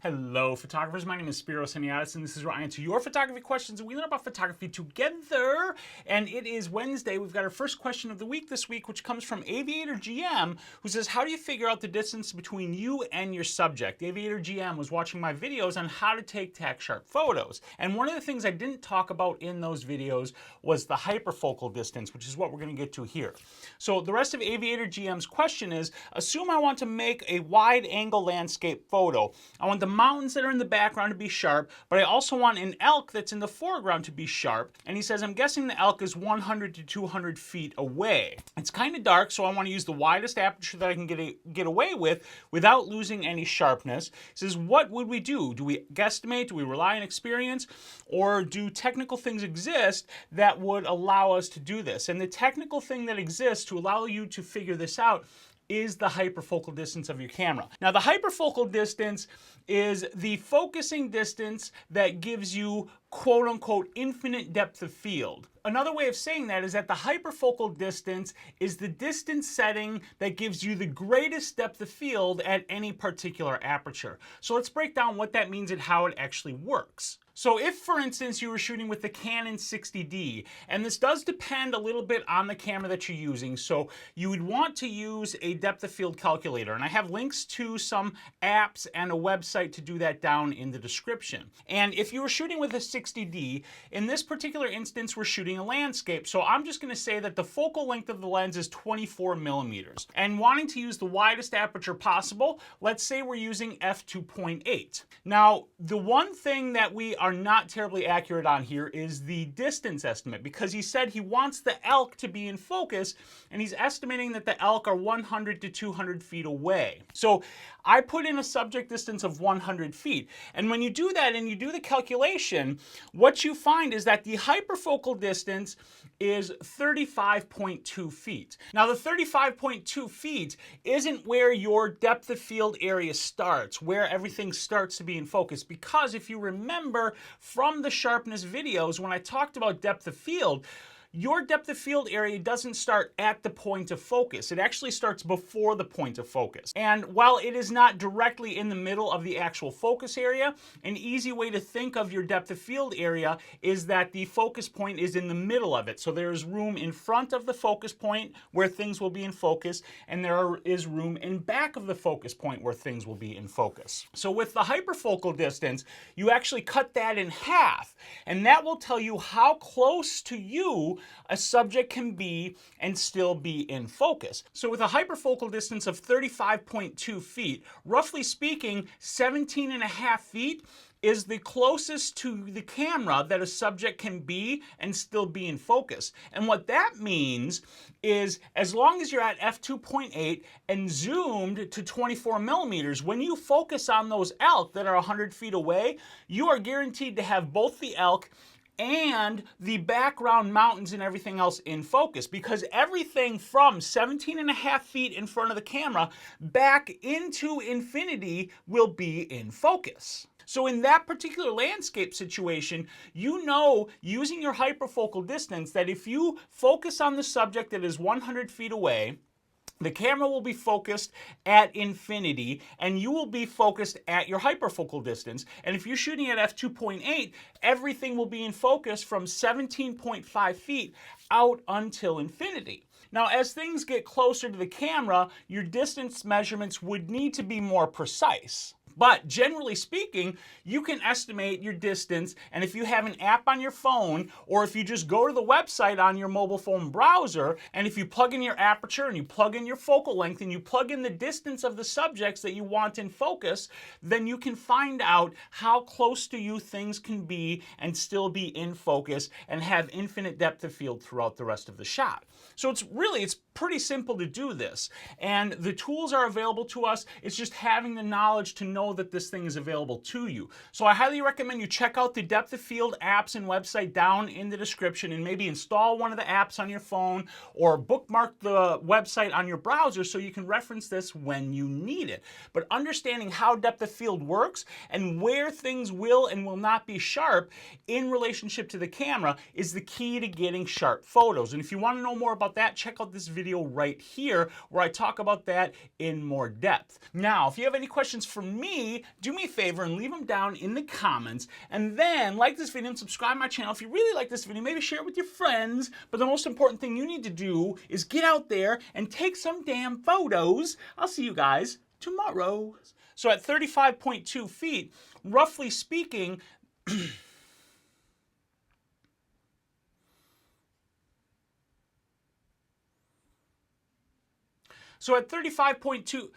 Hello, photographers. My name is Spyros Heniadis, and this is where I answer your photography questions, and we learn about photography together. And it is Wednesday. We've got our first question of the week this week, which comes from AvaitorGM, who says, how do you figure out the distance between you and your subject? AvaitorGM was watching my videos on how to take Tack Sharp photos. And one of the things I didn't talk about in those videos was the hyperfocal distance, which is what we're going to get to here. So the rest of AvaitorGM's question is, assume I want to make a wide-angle landscape photo. I want the mountains that are in the background to be sharp, but I also want an elk that's in the foreground to be sharp. And he says, I'm guessing the elk is 100 to 200 feet away. It's kind of dark, so I want to use the widest aperture that I can get away with without losing any sharpness. He says, what would we do? Do we guesstimate? Do we rely on experience? Or do technical things exist that would allow us to do this? And the technical thing that exists to allow you to figure this out is the hyperfocal distance of your camera. Now, the hyperfocal distance is the focusing distance that gives you quote-unquote infinite depth of field. Another way of saying that is that the hyperfocal distance is the distance setting that gives you the greatest depth of field at any particular aperture. So let's break down what that means and how it actually works. So if, for instance, you were shooting with the Canon 60D, and this does depend a little bit on the camera that you're using, so you would want to use a depth of field calculator. And I have links to some apps and a website to do that down in the description. And if you were shooting with a 60D, in this particular instance, we're shooting a landscape. So I'm just going to say that the focal length of the lens is 24 millimeters. And wanting to use the widest aperture possible, let's say we're using f2.8. Now, the one thing that we are not terribly accurate on here is the distance estimate, because he said he wants the elk to be in focus, and he's estimating that the elk are 100 to 200 feet away. So I put in a subject distance of 100 feet. And when you do that and you do the calculation, what you find is that the hyperfocal distance is 35.2 feet. Now, the 35.2 feet isn't where your depth of field area starts, where everything starts to be in focus, because if you remember from the sharpness videos, when I talked about depth of field, your depth of field area doesn't start at the point of focus. It actually starts before the point of focus. And while it is not directly in the middle of the actual focus area, an easy way to think of your depth of field area is that the focus point is in the middle of it. So there's room in front of the focus point where things will be in focus, and there is room in back of the focus point where things will be in focus. So with the hyperfocal distance, you actually cut that in half, and that will tell you how close to you a subject can be and still be in focus. So with a hyperfocal distance of 35.2 feet, roughly speaking, 17.5 feet is the closest to the camera that a subject can be and still be in focus. And what that means is, as long as you're at f2.8 and zoomed to 24 millimeters, when you focus on those elk that are 100 feet away, you are guaranteed to have both the elk and the background mountains and everything else in focus, because everything from 17.5 feet in front of the camera back into infinity will be in focus. So in that particular landscape situation, you know, using your hyperfocal distance, that if you focus on the subject that is 100 feet away, the camera will be focused at infinity, and you will be focused at your hyperfocal distance. And if you're shooting at f2.8, everything will be in focus from 17.5 feet out until infinity. Now, as things get closer to the camera, your distance measurements would need to be more precise. But generally speaking, you can estimate your distance, and if you have an app on your phone, or if you just go to the website on your mobile phone browser, and if you plug in your aperture and you plug in your focal length and you plug in the distance of the subjects that you want in focus, then you can find out how close to you things can be and still be in focus and have infinite depth of field throughout the rest of the shot. So it's pretty simple to do this, and the tools are available to us. It's just having the knowledge to know that this thing is available to you. So I highly recommend you check out the depth of field apps and website down in the description, and maybe install one of the apps on your phone or bookmark the website on your browser so you can reference this when you need it. But understanding how depth of field works and where things will and will not be sharp in relationship to the camera is the key to getting sharp photos. And if you want to know more about that, check out this video video right here where I talk about that in more depth. Now, if you have any questions for me, do me a favor and leave them down in the comments. And then like this video and subscribe to my channel. If you really like this video, maybe share it with your friends. But the most important thing you need to do is get out there and take some damn photos. I'll see you guys tomorrow. So at 35.2 feet, roughly speaking, so at 35.2,